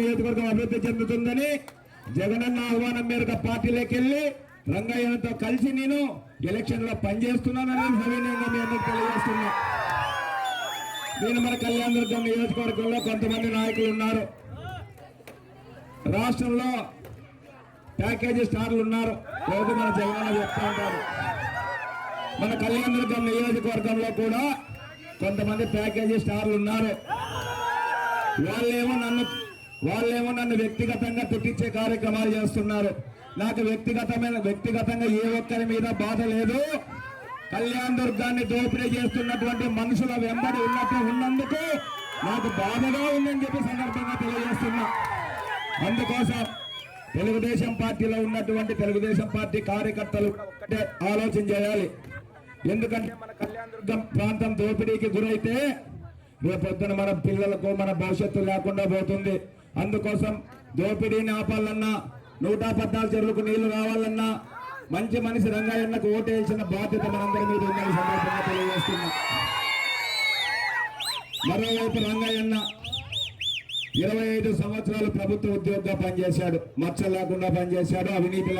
నియోజకవర్గం అభివృద్ధి చెందుతుందని జగనన్న ఆహ్వానం మేరకు పార్టీలోకి వెళ్లి రంగయ్యతో కలిసి నేను ఎలక్షన్ లో పనిచేస్తున్నానని సవినయంగా మీ అందరికి తెలియజేస్తున్నా. నేను మన కళ్యాణదుర్గం నియోజకవర్గంలో కొంతమంది నాయకులు ఉన్నారు, రాష్ట్రంలో ప్యాకేజీ స్టార్లు ఉన్నారు, రోజు మన జగనన్న చెప్తా ఉంటారు. మన కళ్యాణదుర్గం నియోజకవర్గంలో కూడా కొంతమంది ప్యాకేజీ స్టార్లు ఉన్నారు. వాళ్ళేమో నన్ను వ్యక్తిగతంగా తిట్టించే కార్యక్రమాలు చేస్తున్నారు. నాకు వ్యక్తిగతంగా ఏ ఒక్కరి మీద బాధ లేదు. కళ్యాణదుర్గాన్ని దోపిడీ చేస్తున్నటువంటి మనుషుల వెంబడి ఉన్నందుకు నాకు బాధగా ఉందని చెప్పి సందర్భంగా తెలియజేస్తున్నా. అందుకోసం తెలుగుదేశం పార్టీలో ఉన్నటువంటి తెలుగుదేశం పార్టీ కార్యకర్తలు ఒక్కటే ఆలోచన చేయాలి. ఎందుకంటే మన కళ్యాణదుర్గం ప్రాంతం దోపిడీకి గురైతే రేపొద్దున మన పిల్లలకు మన భవిష్యత్తు లేకుండా పోతుంది. అందుకోసం దోపిడీని ఆపాలన్నా, 114 చెరువులకు నీళ్లు కావాలన్నా మంచి మనిషి రంగయ్యన్నకు ఓటేయాల్సిన బాధ్యత మనందరి మీద ఉందని సందర్భంగా తెలియజేస్తున్నా. మరోవైపు రంగయ్యన్న 25 సంవత్సరాలు ప్రభుత్వ ఉద్యోగిగా పనిచేశాడు, మచ్చ లేకుండా పనిచేశాడు, అవినీతి